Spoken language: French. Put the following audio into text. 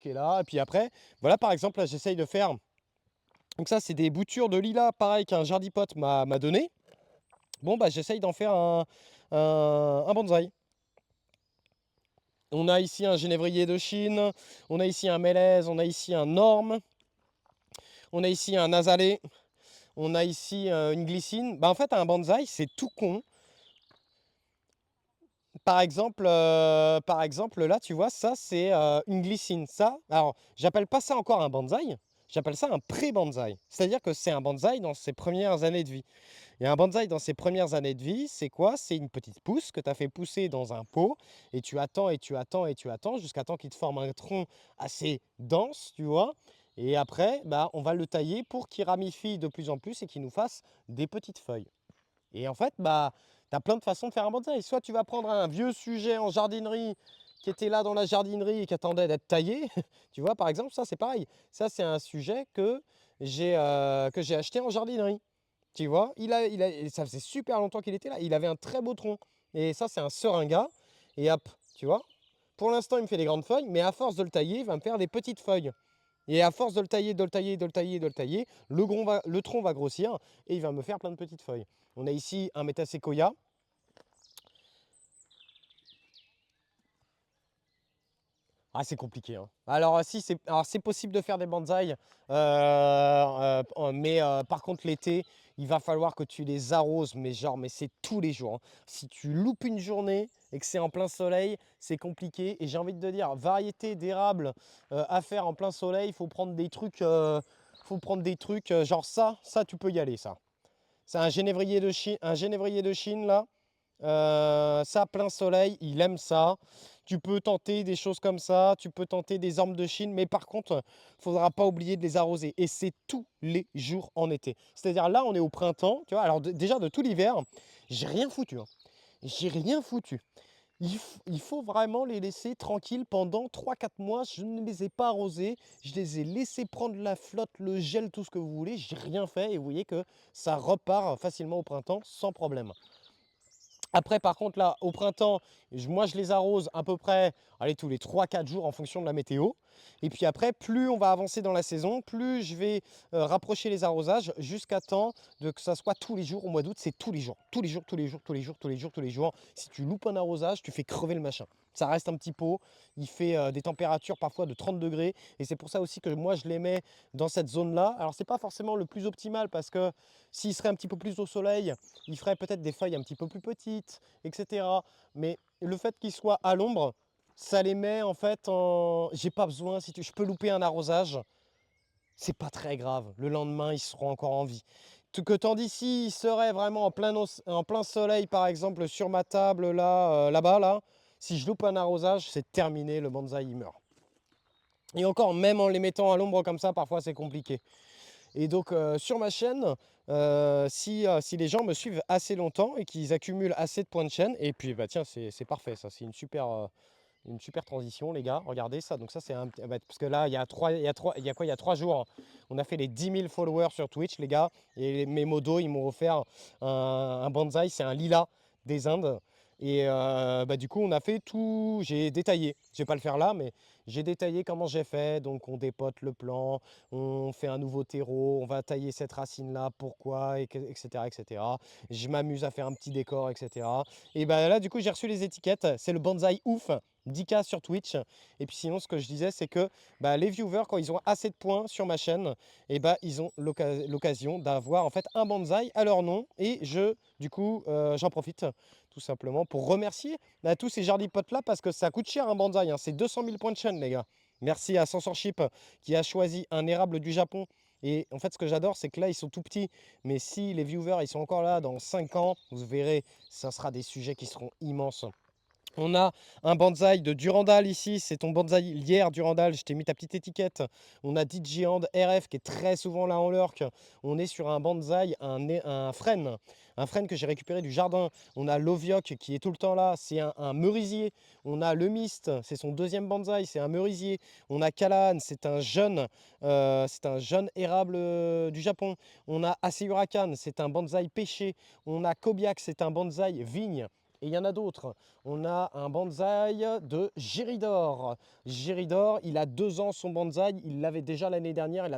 qui est là. Et puis après, voilà, par exemple, là, j'essaye de faire. Donc ça, c'est des boutures de lilas, pareil qu'un jardipote m'a donné. Bon, bah, j'essaye d'en faire un bonsaï. On a ici un genévrier de Chine, on a ici un mélèze, on a ici un orme, on a ici un azalée, on a ici une glycine. Bah, en fait, un bonsaï, c'est tout con. Par exemple, là, tu vois, ça, c'est une glycine. Ça, alors, j'appelle pas ça encore un bonsaï, j'appelle ça un pré-bonsaï. C'est-à-dire que c'est un bonsaï dans ses premières années de vie. Et un bonsaï dans ses premières années de vie, c'est quoi? C'est une petite pousse que tu as fait pousser dans un pot et tu attends et tu attends et tu attends jusqu'à temps qu'il te forme un tronc assez dense, tu vois. Et après, bah, on va le tailler pour qu'il ramifie de plus en plus et qu'il nous fasse des petites feuilles. Et en fait, bah, tu as plein de façons de faire un bonsaï. Soit tu vas prendre un vieux sujet en jardinerie qui était là dans la jardinerie et qui attendait d'être taillé. Tu vois, par exemple, ça c'est pareil. Ça c'est un sujet que j'ai acheté en jardinerie. Tu vois, ça faisait super longtemps qu'il était là. Il avait un très beau tronc. Et ça, c'est un seringa. Et hop, tu vois. Pour l'instant, il me fait des grandes feuilles, mais à force de le tailler, il va me faire des petites feuilles. Et à force de le tailler, de le tailler, de le tailler, de le tailler, le tronc va grossir et il va me faire plein de petites feuilles. On a ici un Metasequoia. Ah, c'est compliqué, hein. Alors, si, c'est possible de faire des bonsaïs, mais par contre, l'été, il va falloir que tu les arroses, mais genre, mais c'est tous les jours, hein. Si tu loupes une journée et que c'est en plein soleil, c'est compliqué. Et j'ai envie de te dire, variété d'érable à faire en plein soleil, il faut prendre des trucs, genre ça, tu peux y aller, ça. C'est un génévrier de Chine, là. Ça, plein soleil, il aime ça. Tu peux tenter des choses comme ça, tu peux tenter des ormes de Chine, mais par contre, il ne faudra pas oublier de les arroser. Et c'est tous les jours en été. C'est-à-dire là, on est au printemps, tu vois. Alors déjà, de tout l'hiver, j'ai rien foutu, hein. J'ai rien foutu. Il faut vraiment les laisser tranquilles pendant 3 4 mois. Je ne les ai pas arrosés. Je les ai laissés prendre la flotte, le gel, tout ce que vous voulez. J'ai rien fait et vous voyez que ça repart facilement au printemps sans problème. Après, par contre, là, au printemps, moi, je les arrose à peu près, allez, tous les 3 4 jours en fonction de la météo. Et puis après, plus on va avancer dans la saison, plus je vais rapprocher les arrosages jusqu'à temps que ça soit tous les jours. Au mois d'août, c'est tous les jours. Tous les jours, tous les jours, tous les jours, tous les jours, tous les jours. Si tu loupes un arrosage, tu fais crever le machin. Ça reste un petit pot. Il fait des températures parfois de 30 degrés. Et c'est pour ça aussi que moi, je les mets dans cette zone-là. Alors, c'est pas forcément le plus optimal parce que s'il serait un petit peu plus au soleil, il ferait peut-être des feuilles un petit peu plus petites, etc. Mais le fait qu'il soit à l'ombre, ça les met en fait en. J'ai pas besoin, si je peux louper un arrosage, c'est pas très grave. Le lendemain, ils seront encore en vie. Que tandis s'ils seraient vraiment en plein soleil, par exemple, sur ma table là, là-bas, là, si je loupe un arrosage, c'est terminé, le bonsaï il meurt. Et encore, même en les mettant à l'ombre comme ça, parfois c'est compliqué. Et donc sur ma chaîne, si les gens me suivent assez longtemps et qu'ils accumulent assez de points de chaîne, et puis bah tiens, c'est parfait, ça, c'est une super transition, les gars. Regardez ça. Donc ça, c'est parce que là, il y a 3 jours, on a fait les 10 000 followers sur Twitch, les gars. Et mes modos, ils m'ont offert un bonsaï, c'est un lilas des Indes. Et bah, du coup, on a fait tout. J'ai détaillé. Je vais pas le faire là, mais j'ai détaillé comment j'ai fait. Donc, on dépote le plan, on fait un nouveau terreau, on va tailler cette racine-là, pourquoi, etc., etc. Je m'amuse à faire un petit décor, etc. Et bah là, du coup, j'ai reçu les étiquettes. C'est le bonsaï ouf. 10K sur Twitch. Et puis sinon, ce que je disais, c'est que bah, les viewers, quand ils ont assez de points sur ma chaîne, et bah, ils ont l'occasion d'avoir en fait un bonsaï à leur nom. Et du coup, j'en profite tout simplement pour remercier tous ces jardipotes là parce que ça coûte cher un bonsaï, hein. C'est 200 000 points de chaîne, les gars. Merci à Censorship qui a choisi un érable du Japon. Et en fait, ce que j'adore, c'est que là, ils sont tout petits. Mais si les viewers, ils sont encore là dans 5 ans, vous verrez, ça sera des sujets qui seront immenses. On a un bonsaï de Durandal ici, c'est ton bonsaï lierre Durandal, je t'ai mis ta petite étiquette. On a DJ Hand RF qui est très souvent là en lurk. On est sur un bonsaï, un frêne que j'ai récupéré du jardin. On a l'Ovioc qui est tout le temps là, c'est un merisier. On a le Mist, c'est son deuxième bonsaï, c'est un merisier. On a Kalan, c'est un jeune érable du Japon. On a Asehurakan, c'est un bonsaï pêché. On a Kobiak, c'est un bonsaï vigne. Et il y en a d'autres. On a un bonsaï de Géridor. Géridor, il a 2 ans son bonsaï, il l'avait déjà l'année dernière, il a